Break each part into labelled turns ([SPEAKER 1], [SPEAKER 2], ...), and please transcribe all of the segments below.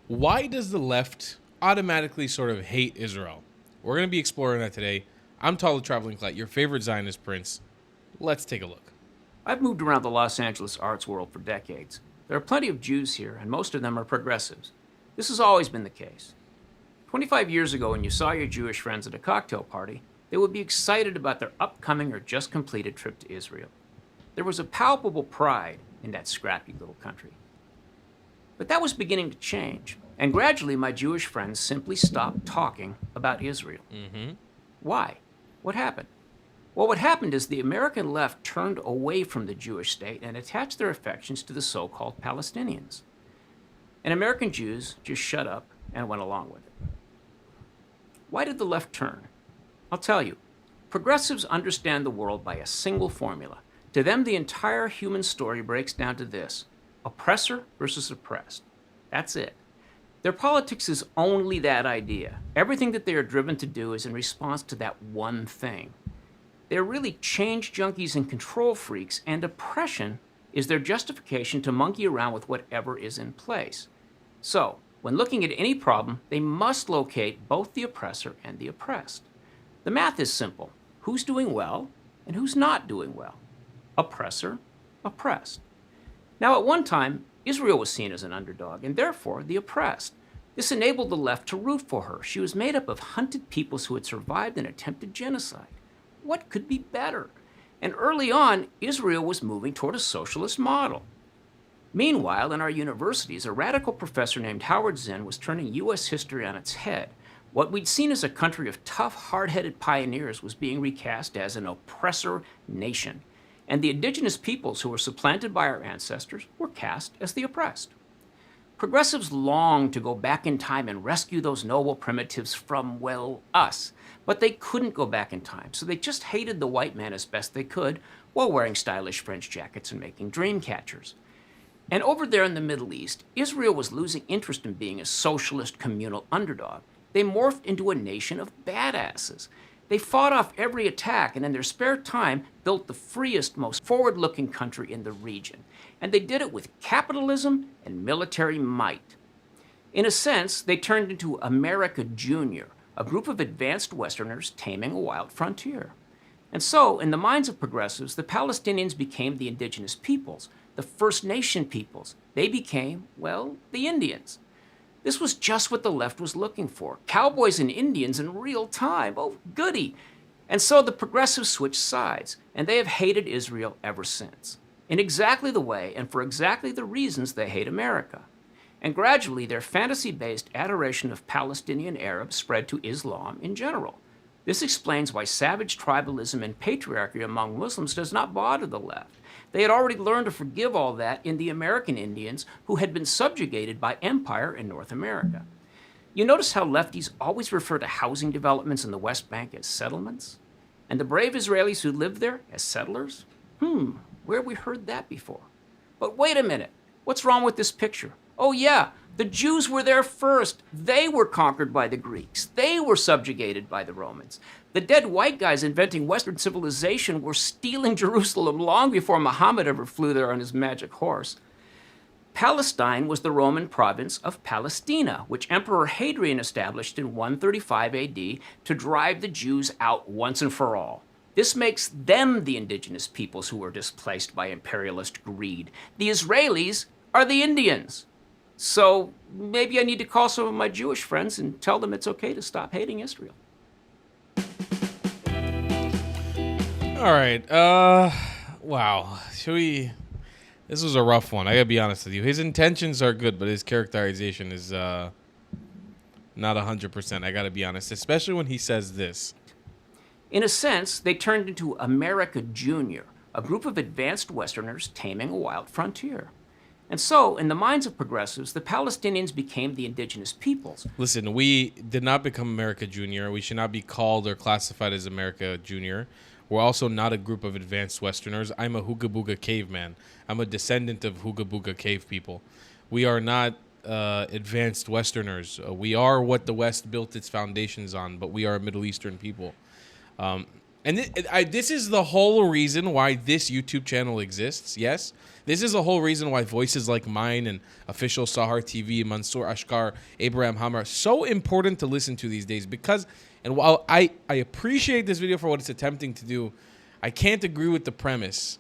[SPEAKER 1] Why does the left automatically sort of hate Israel? We're going to be exploring that today. I'm Tala Traveling Clat, your favorite Zionist prince. Let's take a look.
[SPEAKER 2] I've moved around the Los Angeles arts world for decades. There are plenty of Jews here, and most of them are progressives. This has always been the case. 25 years ago, when you saw your Jewish friends at a cocktail party, they would be excited about their upcoming or just completed trip to Israel. There was a palpable pride in that scrappy little country. But that was beginning to change, and gradually my Jewish friends simply stopped talking about Israel. Why? What happened? Well, what happened is the American left turned away from the Jewish state and attached their affections to the so-called Palestinians. And American Jews just shut up and went along with it. Why did the left turn? I'll tell you. Progressives understand the world by a single formula. To them, the entire human story breaks down to this: oppressor versus oppressed. That's it. Their politics is only that idea. Everything that they are driven to do is in response to that one thing. They're really change junkies and control freaks, and oppression is their justification to monkey around with whatever is in place. So, when looking at any problem, they must locate both the oppressor and the oppressed. The math is simple. Who's doing well and who's not doing well? Oppressor, oppressed. Now, at one time, Israel was seen as an underdog, and therefore the oppressed. This enabled the left to root for her. She was made up of hunted peoples who had survived an attempted genocide. What could be better? And early on, Israel was moving toward a socialist model. Meanwhile, in our universities, a radical professor named Howard Zinn was turning U.S. history on its head. What we'd seen as a country of tough, hard-headed pioneers was being recast as an oppressor nation. And the indigenous peoples who were supplanted by our ancestors were cast as the oppressed. Progressives longed to go back in time and rescue those noble primitives from, well, us. But they couldn't go back in time, so they just hated the white man as best they could while wearing stylish French jackets and making dream catchers. And over there in the Middle East, Israel was losing interest in being a socialist communal underdog. They morphed into a nation of badasses. They fought off every attack and in their spare time built the freest, most forward-looking country in the region. And they did it with capitalism and military might. In a sense, they turned into America Junior, a group of advanced Westerners taming a wild frontier. And so, in the minds of progressives, the Palestinians became the indigenous peoples, the First Nation peoples. They became, well, the Indians. This was just what the left was looking for. Cowboys and Indians in real time. Oh, goody. And so the progressives switched sides, and they have hated Israel ever since. In exactly the way and for exactly the reasons they hate America. And gradually, their fantasy-based adoration of Palestinian Arabs spread to Islam in general. This explains why savage tribalism and patriarchy among Muslims does not bother the left. They had already learned to forgive all that in the American Indians who had been subjugated by empire in North America. You notice how lefties always refer to housing developments in the West Bank as settlements? And the brave Israelis who lived there as settlers? Where have we heard that before? But wait a minute, what's wrong with this picture? Oh yeah, the Jews were there first. They were conquered by the Greeks. They were subjugated by the Romans. The dead white guys inventing Western civilization were stealing Jerusalem long before Muhammad ever flew there on his magic horse. Palestine was the Roman province of Palestina, which Emperor Hadrian established in 135 AD to drive the Jews out once and for all. This makes them the indigenous peoples who were displaced by imperialist greed. The Israelis are the Indians. So maybe I need to call some of my Jewish friends and tell them it's okay to stop hating Israel.
[SPEAKER 1] All right. Wow. This was a rough one. I gotta be honest with you. His intentions are good, but his characterization is not 100%. I gotta be honest, especially when he says this.
[SPEAKER 2] In a sense, they turned into America Junior, a group of advanced Westerners taming a wild frontier. And so, in the minds of progressives, the Palestinians became the indigenous peoples.
[SPEAKER 1] Listen, we did not become America Junior. We should not be called or classified as America Junior. We're also not a group of advanced Westerners. I'm a Hooga Booga caveman. I'm a descendant of Hooga Booga cave people. We are not advanced Westerners. We are what the West built its foundations on, but we are a Middle Eastern people. And this is the whole reason why this YouTube channel exists. Yes, this is the whole reason why voices like mine and official Sahar TV, Mansour Ashkar, Abraham Hamar are so important to listen to these days. Because, and while I appreciate this video for what it's attempting to do, I can't agree with the premise.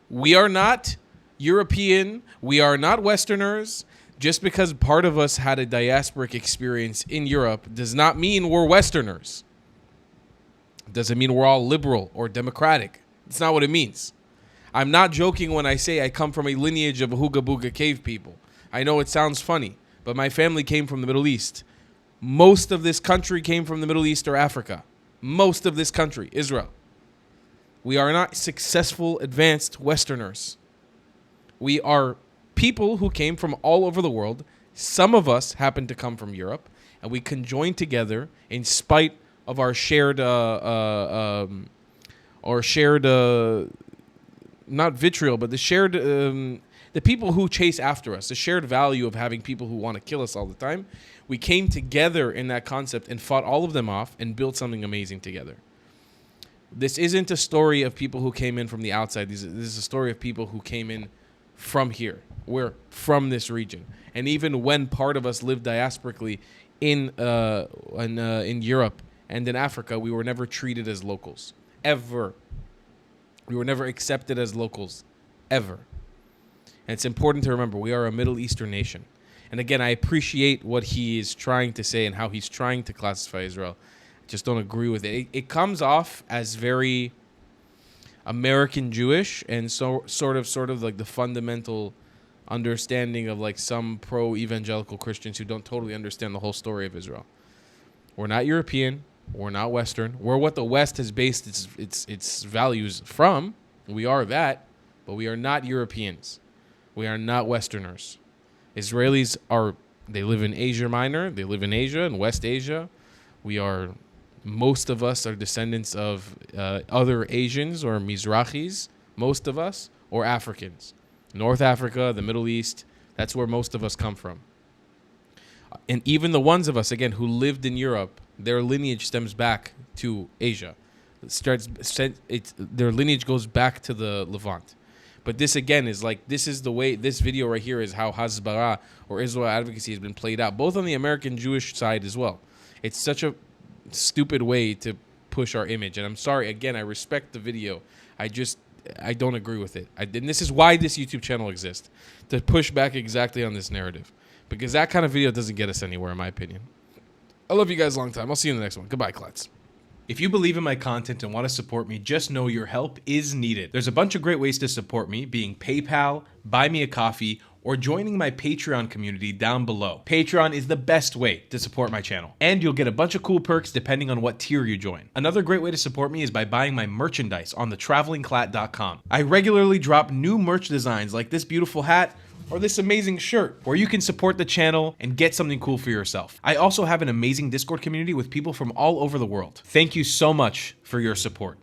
[SPEAKER 1] We are not European. We are not Westerners. Just because part of us had a diasporic experience in Europe does not mean we're Westerners. Doesn't mean we're all liberal or democratic. It's not what it means. I'm not joking when I say I come from a lineage of Hooga Booga cave people. I know it sounds funny, but my family came from the Middle East. Most of this country came from the Middle East or Africa. Most of this country, Israel. We are not successful, advanced Westerners. We are people who came from all over the world. Some of us happen to come from Europe, and we conjoined together in spite of our shared, not vitriol, but the shared, the people who chase after us, the shared value of having people who want to kill us all the time. We came together in that concept and fought all of them off and built something amazing together. This isn't a story of people who came in from the outside. This is a story of people who came in from here. We're from this region. And even when part of us lived diasporically in Europe and in Africa, we were never treated as locals, ever. We were never accepted as locals, ever. And it's important to remember, we are a Middle Eastern nation. And again, I appreciate what he is trying to say and how he's trying to classify Israel. I just don't agree with it. It comes off as very American Jewish and so sort of like the fundamental understanding of like some pro-evangelical Christians who don't totally understand the whole story of Israel. We're not European. We're not Western. We're what the West has based its values from. We are that, but we are not Europeans. We are not Westerners. Israelis they live in Asia Minor. They live in Asia and West Asia. Most of us are descendants of other Asians or Mizrahis, most of us, or Africans. North Africa, the Middle East, that's where most of us come from. And even the ones of us, again, who lived in Europe, their lineage stems back to Asia. Their lineage goes back to the Levant. But this, again, is like, this is the way, this video right here is how Hasbara or Israel advocacy has been played out, both on the American Jewish side as well. It's such a stupid way to push our image. And I'm sorry, again, I respect the video. I don't agree with it. And this is why this YouTube channel exists, to push back exactly on this narrative. Because that kind of video doesn't get us anywhere, in my opinion. I love you guys a long time. I'll see you in the next one. Goodbye, Klutz.
[SPEAKER 3] If you believe in my content and want to support me, just know your help is needed. There's a bunch of great ways to support me, being PayPal, Buy Me a Coffee, or joining my Patreon community down below. Patreon is the best way to support my channel, and you'll get a bunch of cool perks depending on what tier you join. Another great way to support me is by buying my merchandise on thetravelingclat.com. I regularly drop new merch designs like this beautiful hat, or this amazing shirt, where you can support the channel and get something cool for yourself. I also have an amazing Discord community with people from all over the world. Thank you so much for your support.